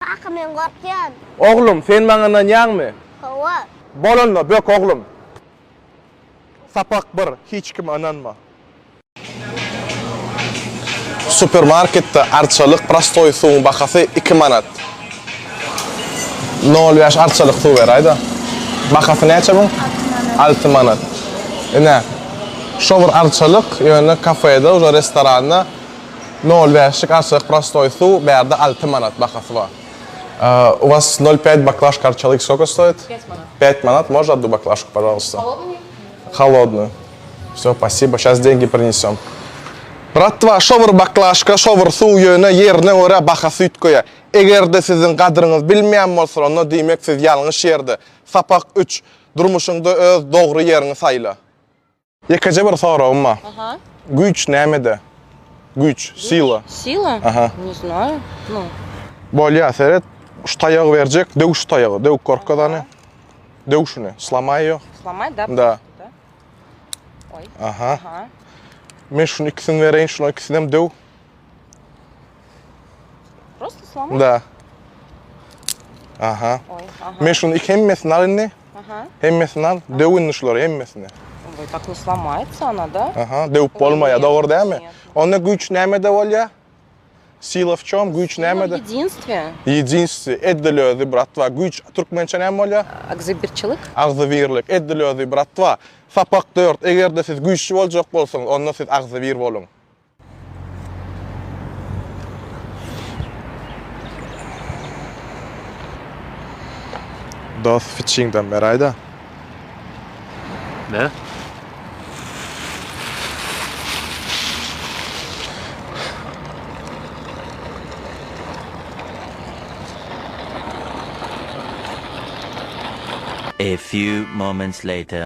Kaka men korkyan. Oğlum sen bana yanmı? Hava. Bolonla bök oğlum. Sapak bir, hiç kim ananma. Supermarkette arçalık prostoy suğun bakası 2 manat. 0,5 arçalık suğ ver ayda. Bakası neçe bu? 6 manat. Ne? Şovur arçalık, yani kafede, o restoranda 0,5 arçalık prostoy suğ berdi 6 manat bakası var. У вас 0,5 баклажка арчалык сколько стоит? 5 манат. 5 манат. Можно одну баклажку, пожалуйста? Холодный? Холодную. Все, спасибо. Сейчас деньги принесем. Bratva, şovur baklажка, şovur suw ýöne ýerine görä baha süýtköýe. Egerde sizin gadryňyz bilmeýän bolsa, onda diýmek siz ýalňyş ýerde. Sapak 3, durmuşyňda öz dogry ýerini saýla. Ýekeje bir soragym bar. Ага. Güýç nämede? Güýç, sila. Сила? Ага. Не знаю. Ну, Bolýa seret, şu taýagy berjek, döwüş taýagy, döwük korkadany. Döwüşüni, slamaýy. сломать, да? Да. Да? Ой. Aha. Ага. Men şunu ikisini vereyim, şunu ikisini hem döw. Просто сломать? Da. Aha. Ой, ага. Men şunu iki hemmesini al inni. Ага. Hemmesini al, dövünni şuları hemmesini. Ой, так не сломается она, да? Aha, dövüp bolmaýa, dogry dämi? Нет. Onda güýç nämede bolýa? Sila в чём? Güýç Ну, в nämede? единстве. Единстве, eddilözi, bratva. Güýç türkmençe näme bolýa? Акзабирчылык? Agzybirlik, eddilözi, bratva. Sapak 4, egerde siz güýçli boljak bolsaňyz, onda siz agzybir boluň. Das fitchingden berayda. Ne? A few moments later.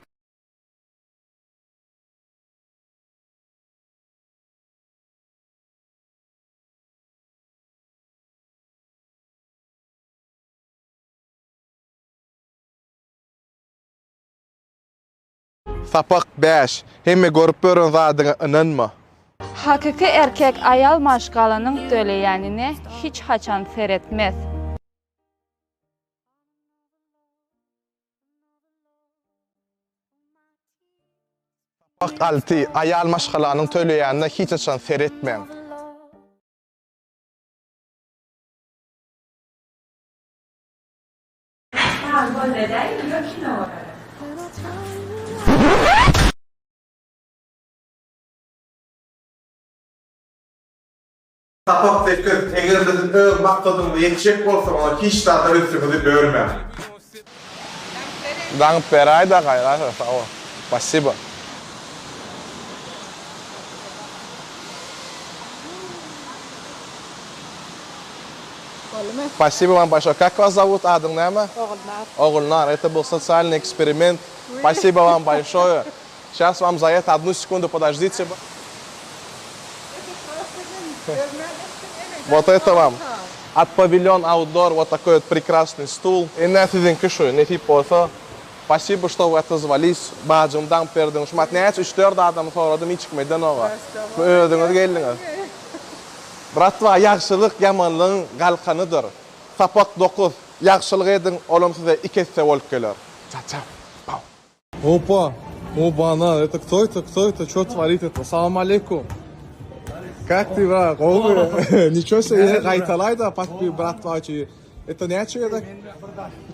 Sapak 5, hemme görüp görün zadyňa inanma. Hakiki erkek ayal maşgalanyň töleýänine hiç haçan seretmez. Sapak 6, ayal maşgalanyň töleýänine hiç haçan seretmem. Sapak tekir, egerde siz öz maksadyňyza ýetişek bolsa, ona hiç data üstüňizi bölmem. Daňyp berayda gaýra, sağ ol. Спасибо. Спасибо вам большое. Как вас зовут? Аdım näme? Огулнар. Огулнар. Это был социальный эксперимент. Спасибо вам большое. Сейчас вам за это 1 секунду подождите. Вот это вам. От павильон Outdoor вот такой вот прекрасный стул. И на sizin kişi, ne tip olsa. Спасибо, что вы отозвались. Bacımdan perdin. Şumat ne 3-4 adam soradım hiç çıkmadan oğa. Ödünüz geldiniz. Bratva, yaxşılık yamanlığın galkanıdır. Sapak 9, yaxşılık edin, olum size 2 esse olup gelir. Çap. Опа, оба-на, это кто это, что творит это? Салам алейкум. Как ты, брат? Ничего себе, гайталай да, братва, это не это?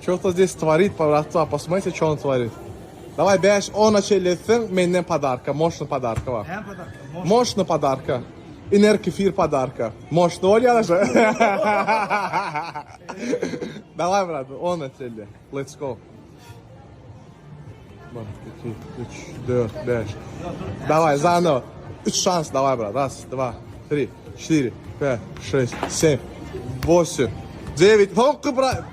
Что-то здесь творит, братва, посмотрите, что он творит. Давай, 5-10 açılsın, menden подарка, мощный подарка var. Мощный подарка. Энергофир подарка. Мощный olya же. Давай, брат, 10 açıldı. Let's go. 1, 2, 3, 4, 5. Давай, заново. 3 шанс, давай, брат. 1, 2, 3, 4, 5, 6, 7, 8, 9. Только, брат.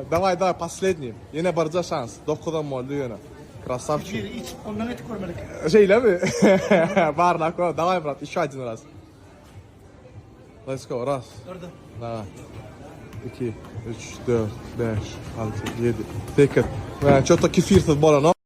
Давай, последний. Yine barca şans. 9'dan oldu yine. Красавчик. Ondan eti görmedik. Şeyle mi? Var naklo. Давай, брат, еще один раз. Let's go. Раз. Давай. 2, 3, 4, 5, 6, 7, 8. Что-то кефир тут было, но?